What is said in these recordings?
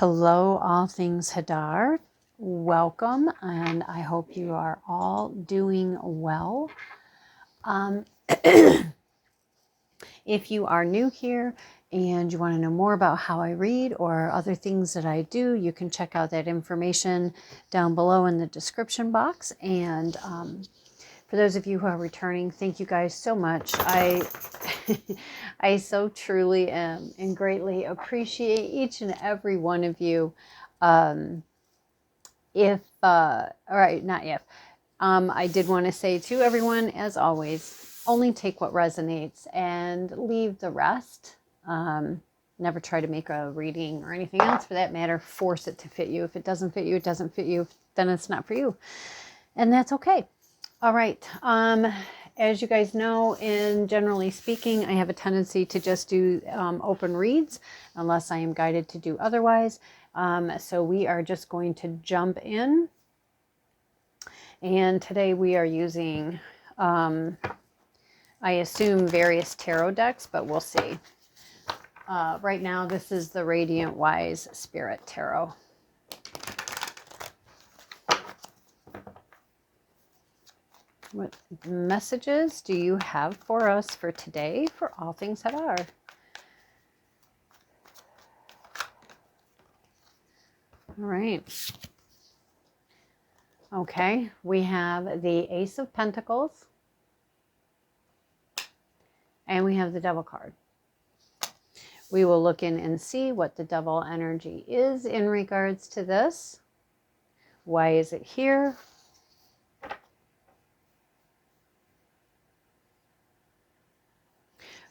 Hello, all things Hadar. Welcome, and I hope you are all doing well. If you are new here and you want to know more about how I read or other things that I do, you can check out that information down below in the description box. And for those of you who are returning, thank you guys so much. I so truly and greatly appreciate each and every one of you. All right, not if. I did want to say to everyone, as always, only take what resonates and leave the rest. Never try to make a reading or anything else for that matter. Force it to fit you. If it doesn't fit you, it doesn't fit you. Then it's not for you. And that's okay. All right. As you guys know, and generally speaking, I have a tendency to just do open reads unless I am guided to do otherwise. So we are just going to jump in. And today we are using, I assume, various tarot decks, but we'll see. Right now, this is the Radiant Wise Spirit Tarot. What messages do you have for us for today for All Things Hadar? All right. Okay, we have the Ace of Pentacles. And we have the Devil card. We will look in and see what the Devil energy is in regards to this. Why is it here?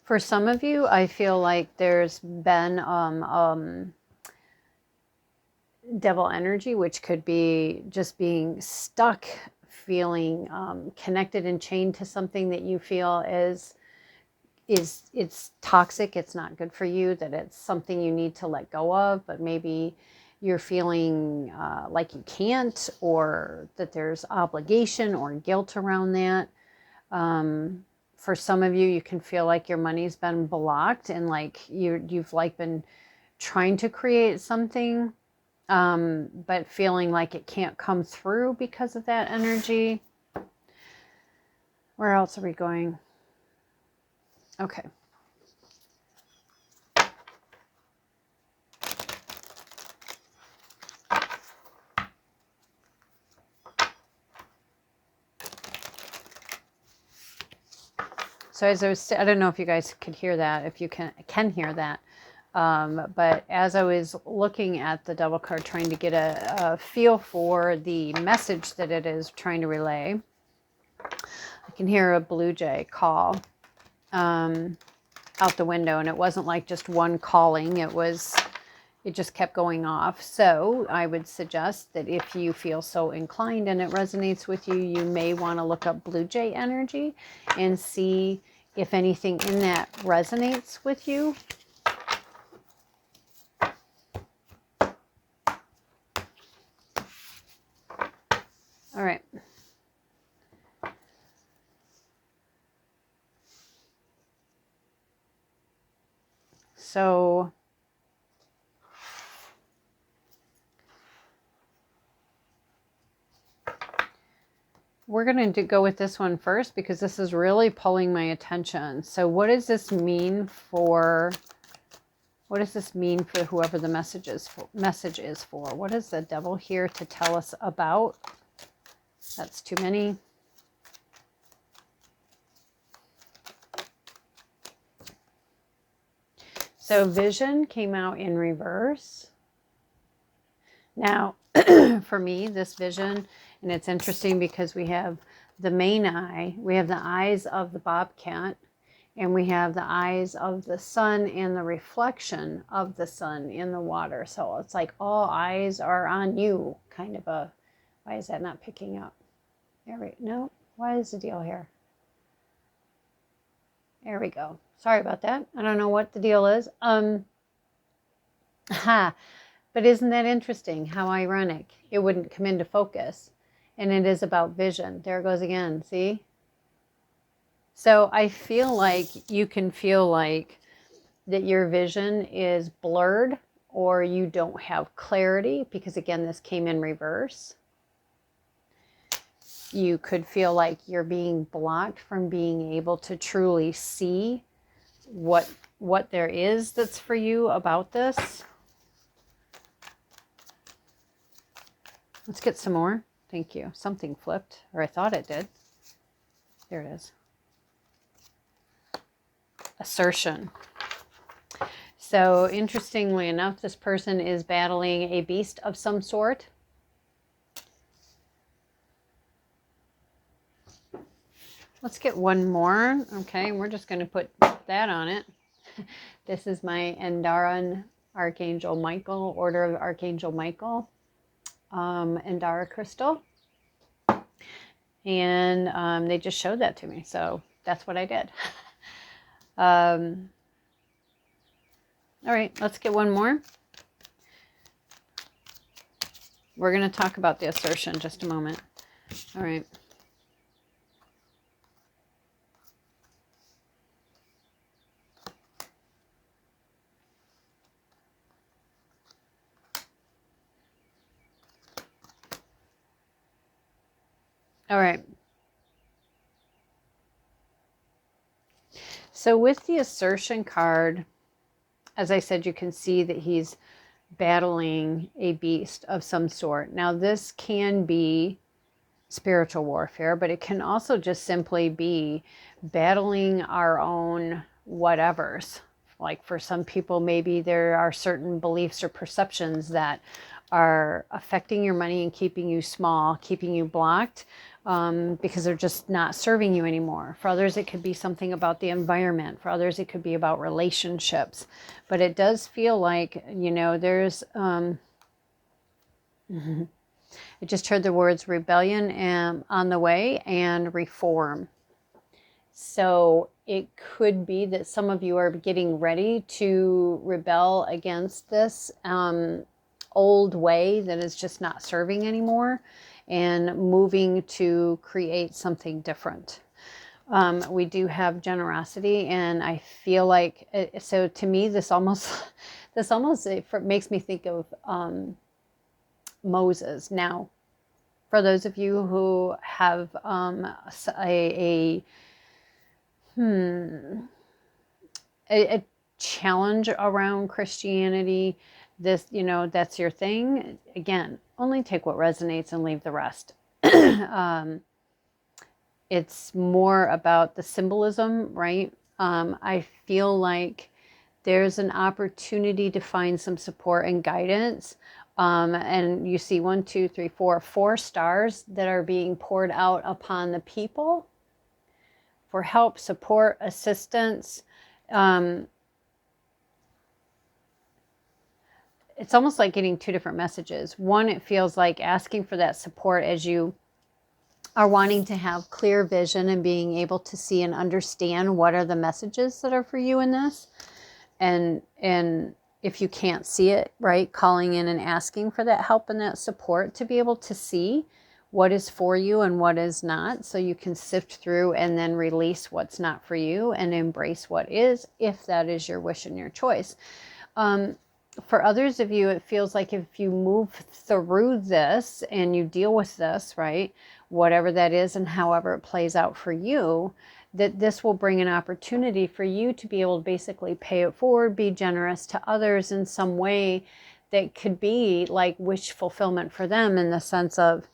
For some of you, I feel like there's been devil energy, which could be just being stuck, feeling connected and chained to something that you feel is it's toxic, it's not good for you, that it's something you need to let go of, but maybe you're feeling like you can't, or that there's obligation or guilt around that. For some of you, you can feel like your money's been blocked and like you've like been trying to create something, but feeling like it can't come through because of that energy. Where else are we going? Okay. So as I was, I don't know if you guys could hear that, if you can hear that. But as I was looking at the Devil card, trying to get a feel for the message that it is trying to relay, I can hear a blue jay call out the window, and it wasn't like just one calling, it just kept going off. So I would suggest that if you feel so inclined and it resonates with you, you may want to look up blue jay energy and see if anything in that resonates with you. All right. So we're going to go with this one first because this is really pulling my attention. So what does this mean for whoever the message is for? What is the Devil here to tell us about? That's too many. So vision came out in reverse. Now, for me, this vision, and it's interesting because we have the main eye, we have the eyes of the bobcat, and we have the eyes of the sun and the reflection of the sun in the water. So it's like all eyes are on you, kind of a, why is that not picking up? No, what is the deal here? There we go. Sorry about that. I don't know what the deal is. But isn't that interesting? How ironic. It wouldn't come into focus. And it is about vision. There it goes again. See? So I feel like you can feel like that your vision is blurred or you don't have clarity, because again, this came in reverse. You could feel like you're being blocked from being able to truly see what there is that's for you about this. Let's get some more. Thank you. Something flipped, or I thought it did. There it is. Assertion. So interestingly enough, this person is battling a beast of some sort. Let's get one more. Okay, we're just going to put that on it. This is my Hadarian Archangel Michael, Order of Archangel Michael, Hadar crystal. And they just showed that to me, so that's what I did. All right, let's get one more. We're going to talk about the assertion in just a moment. All right. All right. So with the assertion card, as I said, you can see that he's battling a beast of some sort. Now, this can be spiritual warfare, but it can also just simply be battling our own whatevers. Like for some people, maybe there are certain beliefs or perceptions that are affecting your money and keeping you small, keeping you blocked, because they're just not serving you anymore. For others, it could be something about the environment. For others, it could be about relationships. But it does feel like, you know, there's, I just heard the words rebellion on the way and reform. So it could be that some of you are getting ready to rebel against this old way that is just not serving anymore, and moving to create something different. We do have generosity, and I feel like, so to me, this almost makes me think of Moses. Now, for those of you who have a challenge around Christianity, this, you know, that's your thing. Again, only take what resonates and leave the rest. It's more about the symbolism, right? I feel like there's an opportunity to find some support and guidance. And you see 1, 2, 3, 4 stars that are being poured out upon the people for help, support, assistance. It's almost like getting two different messages. One, it feels like asking for that support as you are wanting to have clear vision and being able to see and understand what are the messages that are for you in this. And if you can't see it, right, calling in and asking for that help and that support to be able to see what is for you and what is not, so you can sift through and then release what's not for you and embrace what is, if that is your wish and your choice. For others of you, it feels like if you move through this and you deal with this, right, whatever that is and however it plays out for you, that this will bring an opportunity for you to be able to basically pay it forward, be generous to others in some way that could be like wish fulfillment for them, in the sense of,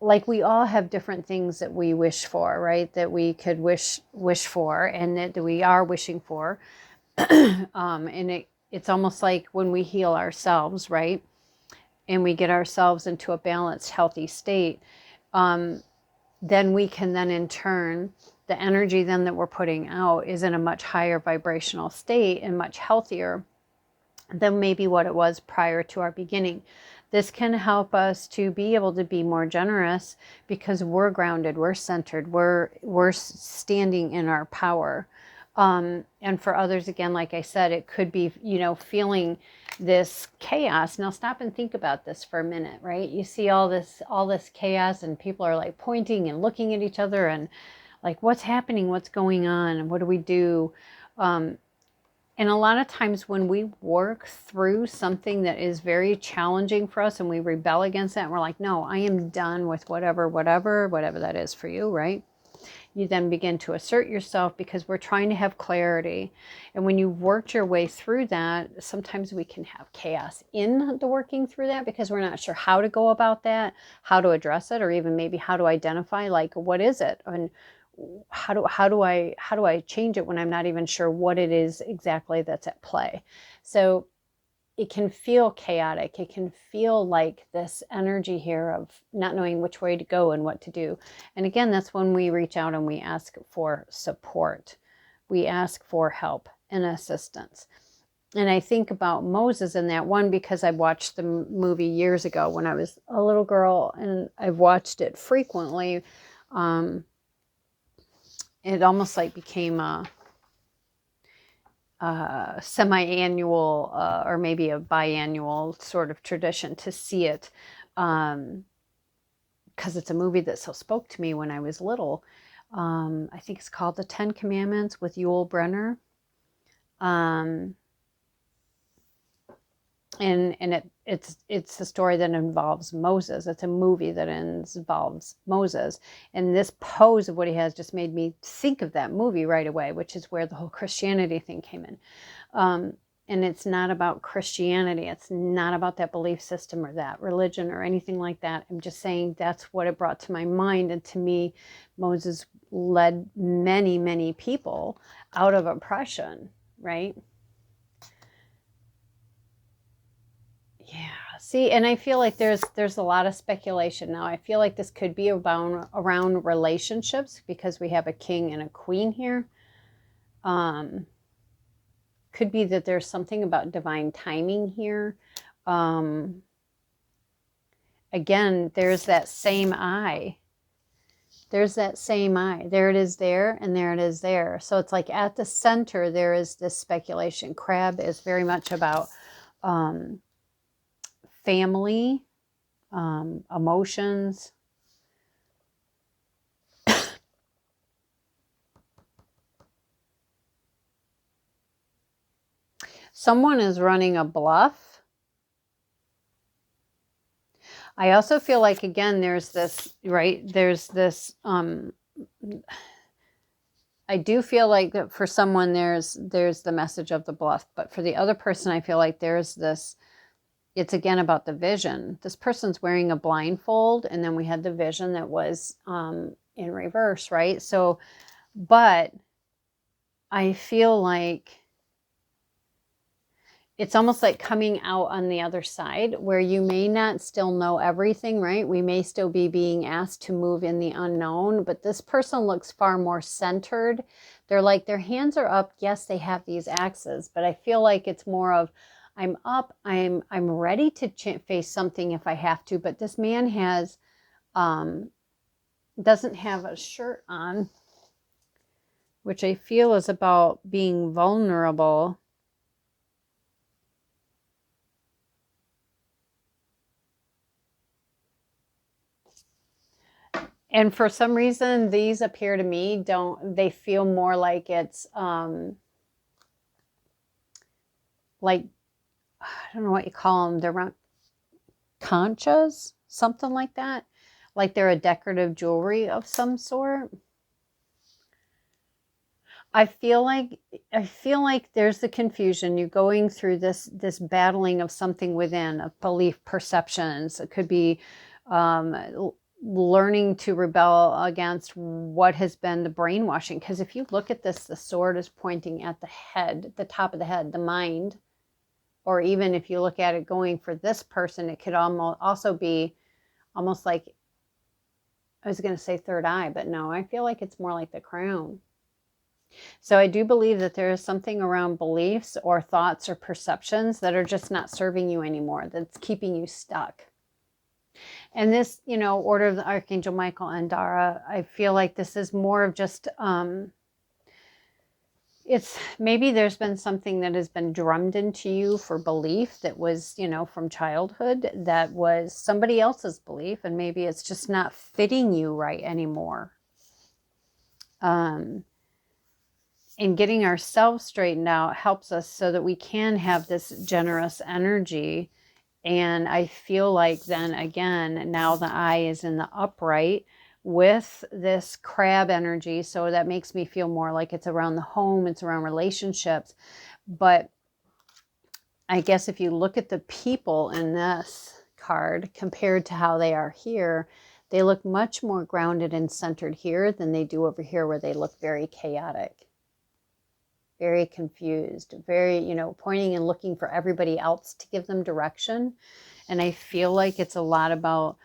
like we all have different things that we wish for, right? That we could wish for, and that we are wishing for. And it's almost like when we heal ourselves, right? And we get ourselves into a balanced, healthy state, then we can then in turn, the energy then that we're putting out is in a much higher vibrational state and much healthier than maybe what it was prior to our beginning. This can help us to be able to be more generous because we're grounded, we're centered, we're standing in our power. And for others, again, like I said, it could be, you know, feeling this chaos. Now stop and think about this for a minute, right? You see all this chaos, and people are like pointing and looking at each other and like, what's happening? What's going on? And what do we do? And a lot of times when we work through something that is very challenging for us and we rebel against that, and we're like, no, I am done with whatever that is for you, right? You then begin to assert yourself because we're trying to have clarity. And when you've worked your way through that, sometimes we can have chaos in the working through that because we're not sure how to go about that, how to address it, or even maybe how to identify, like, what is it? And how do I change it when I'm not even sure what it is exactly that's at play? So it can feel chaotic. It can feel like this energy here of not knowing which way to go and what to do. And again, that's when we reach out and we ask for support. We ask for help and assistance. And I think about Moses in that one because I watched the movie years ago when I was a little girl, and I've watched it frequently. It almost like became a semi-annual or maybe a biannual sort of tradition to see it, because it's a movie that so spoke to me when I was little. I think it's called The 10 Commandments with Yul Brynner. And it's a story that involves Moses. It's a movie that involves Moses. And this pose of what he has just made me think of that movie right away, which is where the whole Christianity thing came in. And it's not about Christianity. It's not about that belief system or that religion or anything like that. I'm just saying that's what it brought to my mind. And to me, Moses led many, many people out of oppression, right? Yeah. See, and I feel like there's a lot of speculation now. I feel like this could be around relationships because we have a king and a queen here. Could be that there's something about divine timing here. Again, there's that same eye. There's that same eye. There it is there, and there it is there. So it's like at the center, there is this speculation. Crab is very much about family, emotions. Someone is running a bluff. I also feel like, again, there's this, right? There's this, I do feel like that for someone, there's the message of the bluff. But for the other person, I feel like there's this, it's again about the vision. This person's wearing a blindfold, and then we had the vision that was in reverse, right? So, but I feel like it's almost like coming out on the other side where you may not still know everything, right? We may still be being asked to move in the unknown, but this person looks far more centered. They're like, their hands are up. Yes, they have these axes, but I feel like it's more of, I'm up, I'm ready to face something if I have to, but this man has, doesn't have a shirt on, which I feel is about being vulnerable. And for some reason, these appear to me, they feel more like it's, like, I don't know what you call them. They're conchas, something like that. Like they're a decorative jewelry of some sort. I feel like there's the confusion. You're going through this battling of something within, of belief perceptions. It could be learning to rebel against what has been the brainwashing. Because if you look at this, the sword is pointing at the head, the top of the head, the mind. Or even if you look at it going for this person, it could also be almost like, I was going to say third eye, but no, I feel like it's more like the crown. So I do believe that there is something around beliefs or thoughts or perceptions that are just not serving you anymore, that's keeping you stuck. And this, Order of the Archangel Michael and Dara, I feel like this is more of just, it's maybe there's been something that has been drummed into you for belief that was, from childhood, that was somebody else's belief, and maybe it's just not fitting you right anymore. and getting ourselves straightened out helps us so that we can have this generous energy. And I feel like then again, now the eye is in the upright with this crab energy. So that makes me feel more like it's around the home, it's around relationships. But I guess if you look at the people in this card compared to how they are here, they look much more grounded and centered here than they do over here, where they look very chaotic, very confused, very, you know, pointing and looking for everybody else to give them direction. And I feel like it's a lot about,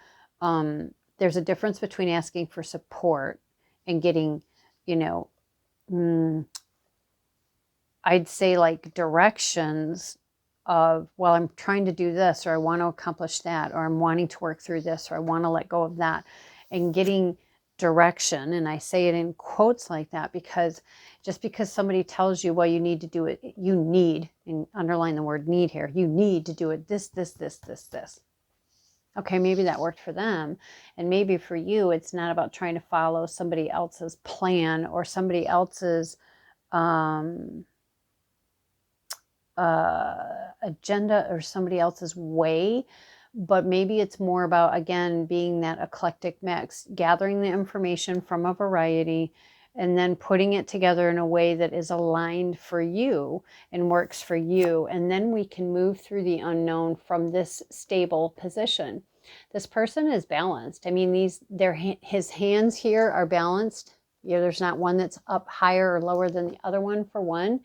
there's a difference between asking for support and getting, you know, I'd say like directions of, well, I'm trying to do this, or I want to accomplish that, or I'm wanting to work through this, or I want to let go of that, and getting direction. And I say it in quotes like that because just because somebody tells you, well, you need to do it, you need, and underline the word need here, you need to do it this. Okay, maybe that worked for them. And maybe for you, it's not about trying to follow somebody else's plan or somebody else's agenda or somebody else's way, but maybe it's more about, again, being that eclectic mix, gathering the information from a variety and then putting it together in a way that is aligned for you and works for you. And then we can move through the unknown from this stable position. This person is balanced. I mean, his hands here are balanced. You know, there's not one that's up higher or lower than the other one, for one.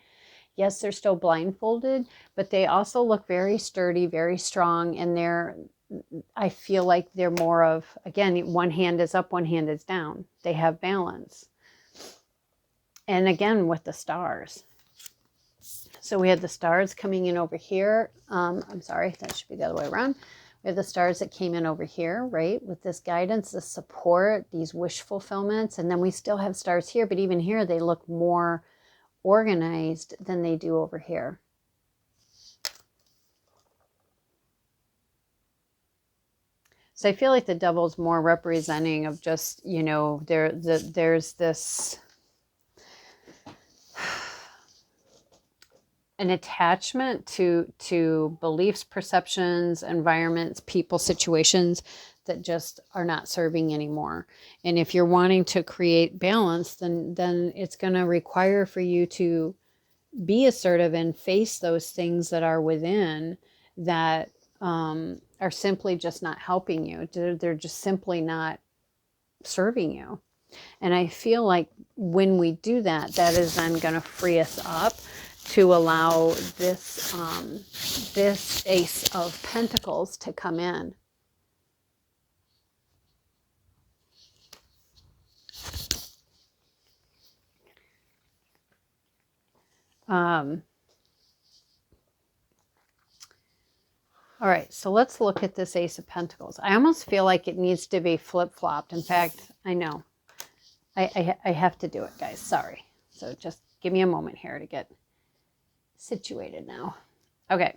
Yes, they're still blindfolded, but they also look very sturdy, very strong. And I feel like they're more of, again, one hand is up, one hand is down. They have balance. And again, with the stars. So we had the stars coming in over here. I'm sorry, that should be the other way around. We have the stars that came in over here, right? With this guidance, this support, these wish fulfillments. And then we still have stars here, but even here, they look more organized than they do over here. So I feel like the devil's more representing of just, you know, there's this an attachment to beliefs, perceptions, environments, people, situations that just are not serving anymore. And if you're wanting to create balance, then it's going to require for you to be assertive and face those things that are within that are simply just not helping you. They're just simply not serving you. And I feel like when we do that, that is then going to free us up to allow this this Ace of Pentacles to come in. All right, so let's look at this Ace of Pentacles. I almost feel like it needs to be flip-flopped. In fact, I know. I have to do it, guys. Sorry. So just give me a moment here to get situated now. Okay.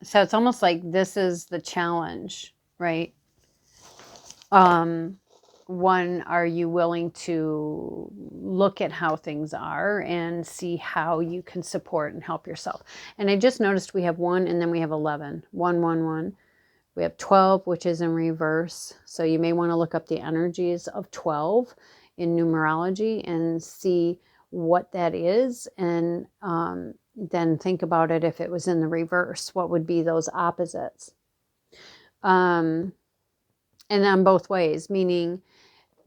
So it's almost like this is the challenge, right? One, are you willing to look at how things are and see how you can support and help yourself? And I just noticed we have 1 and then we have 11. 1, 1, 1. We have 12, which is in reverse. So you may want to look up the energies of 12 in numerology and see what that is. And then think about it if it was in the reverse. What would be those opposites? And on both ways, meaning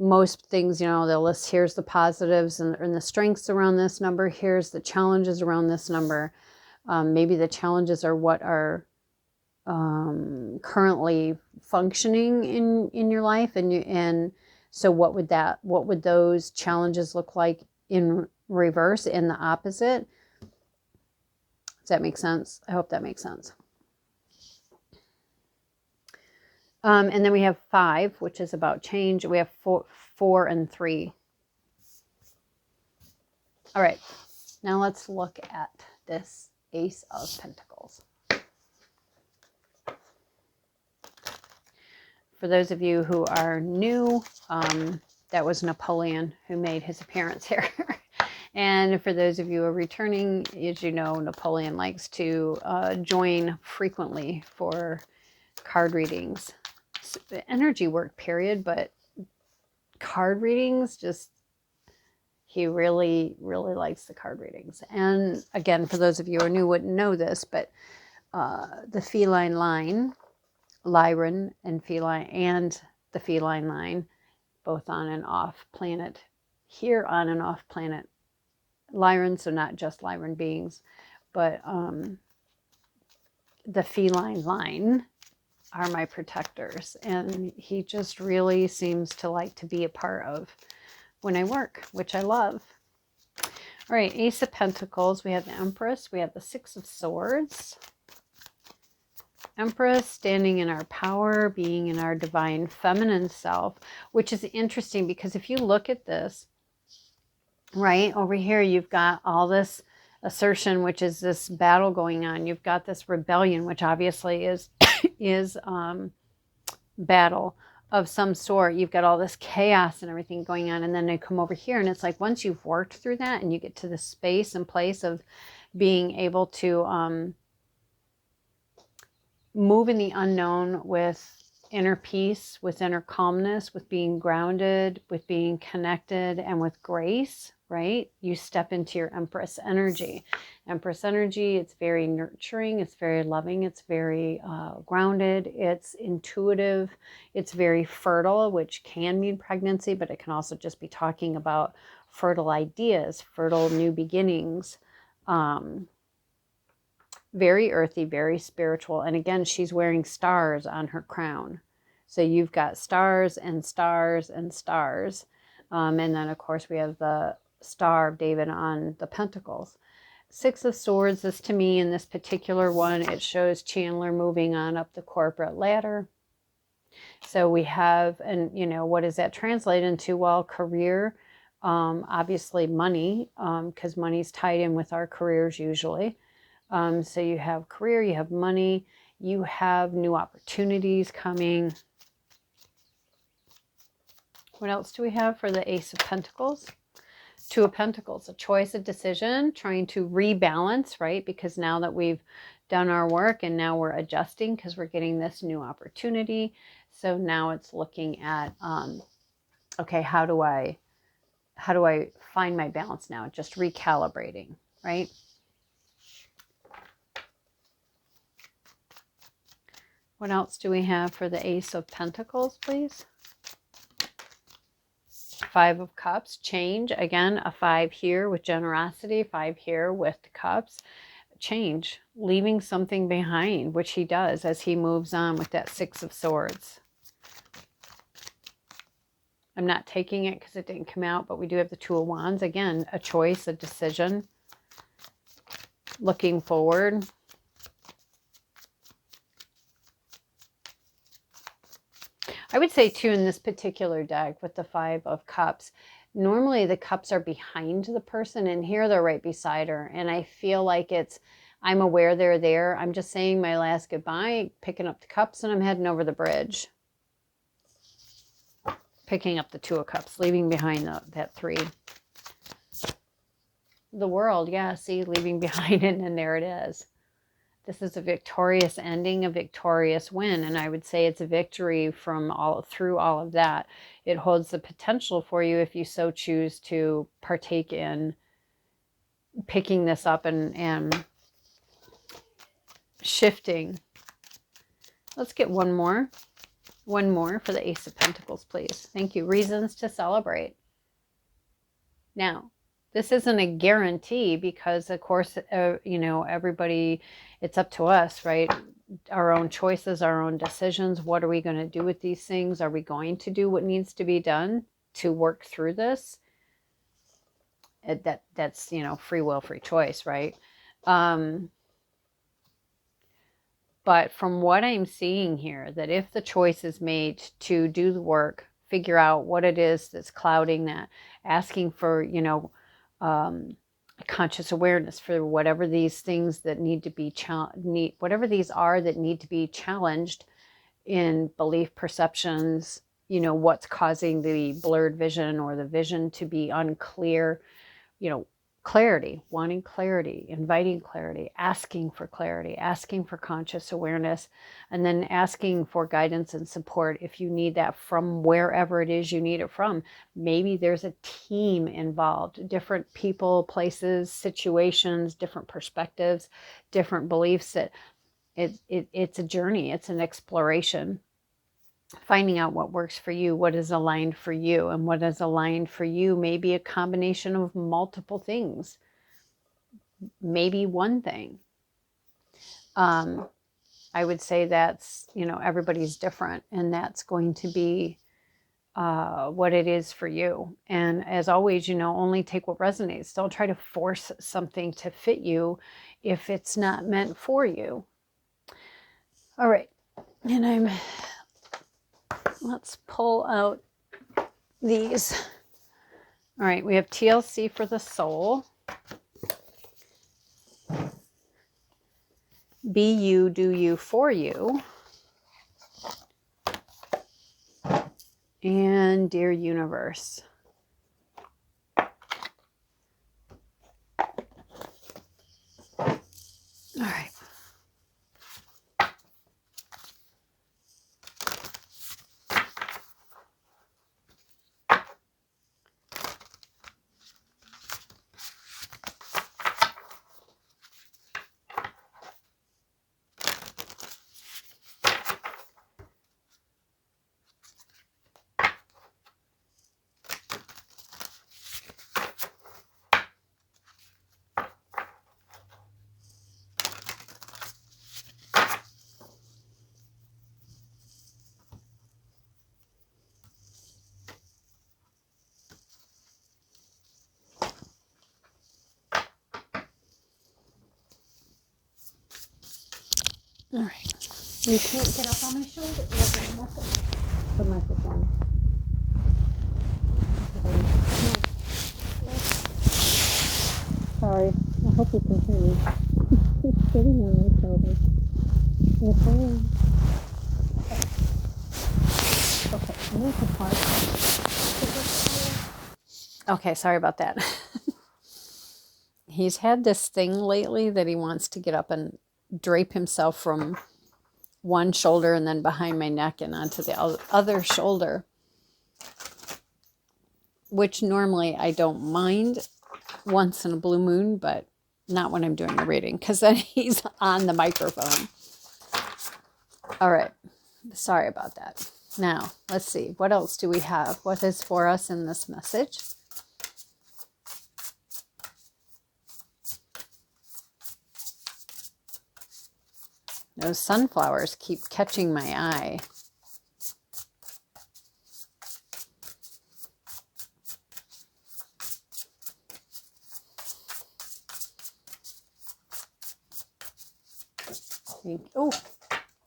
most things, you know, they'll list here's the positives and the strengths around this number. Here's the challenges around this number. Maybe the challenges are what are currently functioning in your life, and so what would those challenges look like in reverse, in the opposite? Does that make sense? I hope that makes sense. And then we have 5, which is about change. We have 4 and 3. All right, now let's look at this Ace of Pentacles. For those of you who are new, That was Napoleon who made his appearance here. And for those of you who are returning, as you know, Napoleon likes to join frequently for card readings. Energy work, period, but card readings, just, he really, really likes the card readings. And again, for those of you who are new, wouldn't know this, but the feline line, Lyran and feline, and the feline line, both on and off planet, here on and off planet Lyran, so not just Lyran beings, but the feline line are my protectors, and he just really seems to like to be a part of when I work, which I love. All right, Ace of Pentacles, we have the Empress, we have the Six of Swords. Empress, standing in our power, being in our divine feminine self, which is interesting because if you look at this, right over here, you've got all this assertion, which is this battle going on. You've got this rebellion, which obviously is battle of some sort. You've got all this chaos and everything going on, and then they come over here, and it's like once you've worked through that and you get to the space and place of being able to move in the unknown with inner peace, with inner calmness, with being grounded, with being connected, and with grace, right? You step into your Empress energy. Empress energy, it's very nurturing, it's very loving, it's very grounded, it's intuitive, it's very fertile, which can mean pregnancy, but it can also just be talking about fertile ideas, fertile new beginnings. Very earthy, very spiritual. And again, she's wearing stars on her crown. So you've got stars and stars and stars. And then, of course, we have the Star of David on the Pentacles. Six of Swords, this to me, in this particular one, it shows Chandler moving on up the corporate ladder. So we have, and you know, what does that translate into? Well, career, obviously money, because money's tied in with our careers usually. So you have career, you have money, you have new opportunities coming. What else do we have for the Ace of Pentacles? Two of Pentacles, a choice, a decision, trying to rebalance, right? Because now that we've done our work and now we're adjusting because we're getting this new opportunity. So now it's looking at, okay, how do I find my balance now? Just recalibrating, right? What else do we have for the Ace of Pentacles, please? Five of Cups, change. Again, a 5 here with generosity, 5 here with the cups. Change, leaving something behind, which he does as he moves on with that 6 of Swords. I'm not taking it because it didn't come out, but we do have the 2 of Wands. Again, a choice, a decision, looking forward. I would say too, in this particular deck with the 5 of Cups, normally the cups are behind the person, and here they're right beside her. And I feel like it's, I'm aware they're there. I'm just saying my last goodbye, picking up the cups, and I'm heading over the bridge. Picking up the 2 of Cups, leaving behind that 3. The World, yeah, see, leaving behind it, and there it is. This is a victorious ending, a victorious win, and I would say it's a victory from through all of that. It holds the potential for you if you so choose to partake in picking this up and shifting. Let's get one more for the Ace of Pentacles, please. Thank you. Reasons to celebrate. Now, this isn't a guarantee because, of course, you know, everybody, it's up to us, right? Our own choices, our own decisions. What are we going to do with these things? Are we going to do what needs to be done to work through this? That's, you know, free will, free choice, right? But from what I'm seeing here, that if the choice is made to do the work, figure out what it is that's clouding that, asking for, you know, conscious awareness for whatever these things that need to be whatever these are that need to be challenged in belief, perceptions, you know, what's causing the blurred vision or the vision to be unclear. You know, clarity, wanting clarity, inviting clarity, asking for clarity, asking for conscious awareness, and then asking for guidance and support if you need that from wherever it is you need it from. Maybe there's a team involved, different people, places, situations, different perspectives, different beliefs. That it's a journey, it's an exploration. Finding out what works for you, what is aligned for you, and what is aligned for you may be a combination of multiple things, maybe one thing. I would say that's, you know, everybody's different, and that's going to be what it is for you. And as always, you know, only take what resonates. Don't try to force something to fit you if it's not meant for you. All right, and let's pull out these. All right, we have TLC for the soul. Be you, do you, for you. And Dear Universe. All right. All right. You can't get up on my shoulder. The microphone. Sorry. I hope you can hear me. It's sitting on my shoulder. Okay. Okay. I'm going to pause. Okay. Sorry about that. He's had this thing lately that he wants to get up and drape himself from one shoulder and then behind my neck and onto the other shoulder, which normally I don't mind once in a blue moon, but not when I'm doing a reading, because then he's on the microphone. All right. Sorry about that. Now, let's see. What else do we have? What is for us in this message? Those sunflowers keep catching my eye. Oh,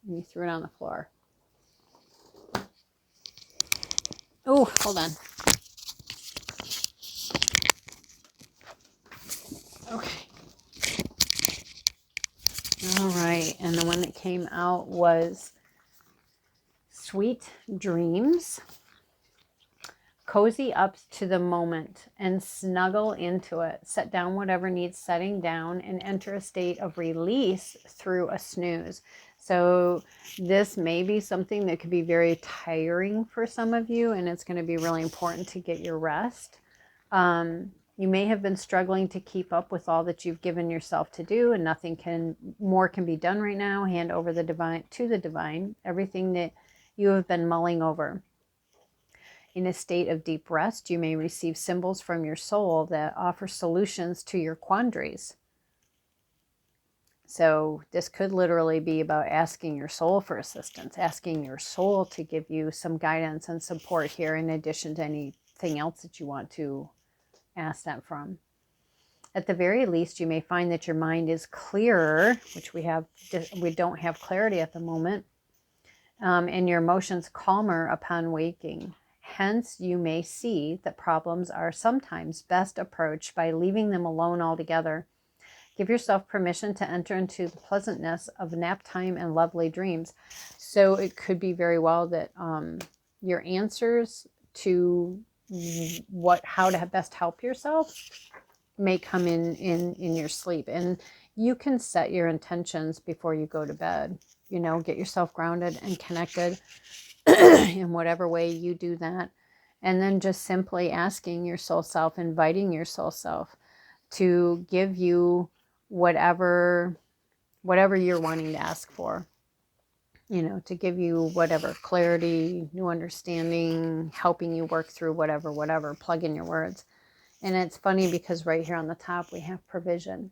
and you threw it on the floor. Oh, hold on. Okay. All right, and the one that came out was Sweet Dreams. Cozy up to the moment and snuggle into it. Set down whatever needs setting down and enter a state of release through a snooze. So this may be something that could be very tiring for some of you, and it's going to be really important to get your rest. You may have been struggling to keep up with all that you've given yourself to do, and nothing more can be done right now. Hand over the divine to the divine, everything that you have been mulling over. In a state of deep rest, you may receive symbols from your soul that offer solutions to your quandaries. So this could literally be about asking your soul for assistance, asking your soul to give you some guidance and support here, in addition to anything else that you want to ask that from. At the very least, you may find that your mind is clearer, which we don't have clarity at the moment, and your emotions calmer upon waking. Hence, you may see that problems are sometimes best approached by leaving them alone altogether. Give yourself permission to enter into the pleasantness of nap time and lovely dreams. So it could be very well that your answers to how to best help yourself may come in your sleep. And you can set your intentions before you go to bed. You know, get yourself grounded and connected in whatever way you do that. And then just simply asking your soul self, inviting your soul self to give you whatever you're wanting to ask for. You know, to give you whatever clarity, new understanding, helping you work through whatever, plug in your words. And it's funny because right here on the top, we have provision.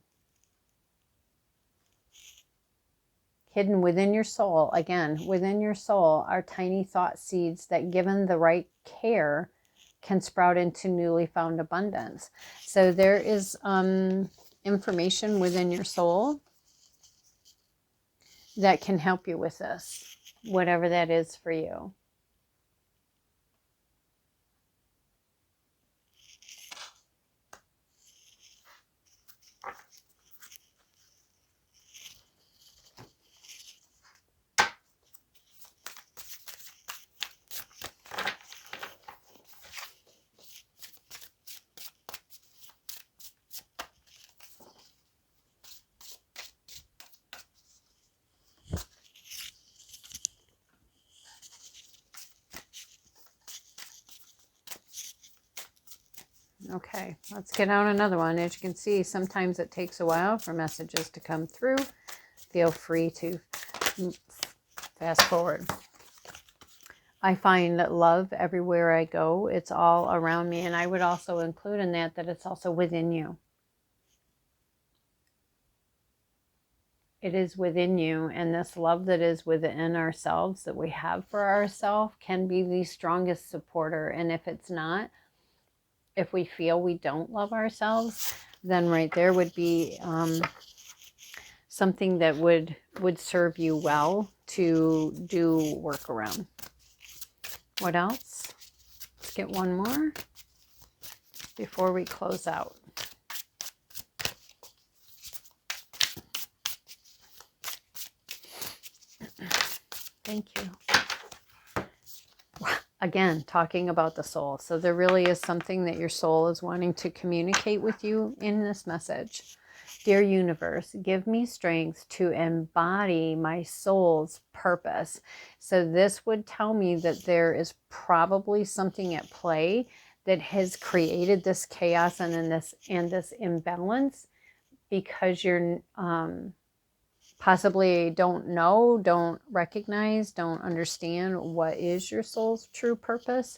Hidden within your soul, again, within your soul are tiny thought seeds that, given the right care, can sprout into newly found abundance. So there is information within your soul that can help you with this, whatever that is for you. Okay, let's get out another one. As you can see, sometimes it takes a while for messages to come through. Feel free to fast forward. I find love everywhere I go. It's all around me. And I would also include in that it's also within you. It is within you. And this love that is within ourselves, that we have for ourselves, can be the strongest supporter. And if it's not, if we feel we don't love ourselves, then right there would be something that would serve you well to do work around. What else? Let's get one more before we close out. Thank you. Again, talking about the soul. So there really is something that your soul is wanting to communicate with you in this message. Dear universe, give me strength to embody my soul's purpose. So this would tell me that there is probably something at play that has created this chaos and this imbalance, because you're possibly don't know, don't recognize, don't understand what is your soul's true purpose.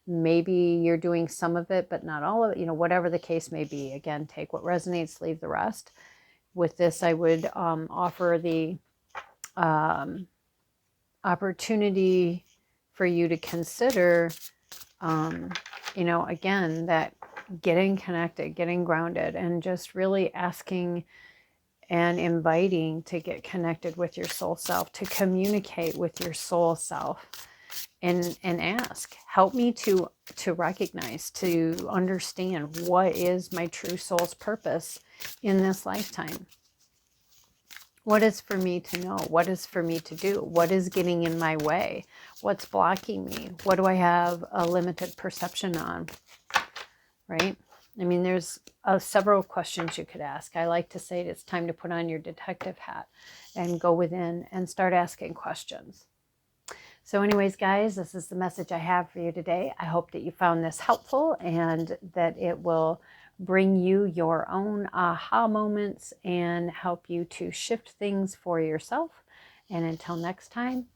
Maybe you're doing some of it, but not all of it, you know, whatever the case may be. Again, take what resonates, leave the rest. With this, I would offer the opportunity for you to consider, you know, again, that getting connected, getting grounded, and just really asking and inviting to get connected with your soul self, to communicate with your soul self, and ask, help me to recognize, to understand what is my true soul's purpose in this lifetime. What is for me to know? What is for me to do? What is getting in my way? What's blocking me? What do I have a limited perception on? Right? I mean, there's several questions you could ask. I like to say it's time to put on your detective hat and go within and start asking questions. So anyways, guys, this is the message I have for you today. I hope that you found this helpful and that it will bring you your own aha moments and help you to shift things for yourself. And until next time,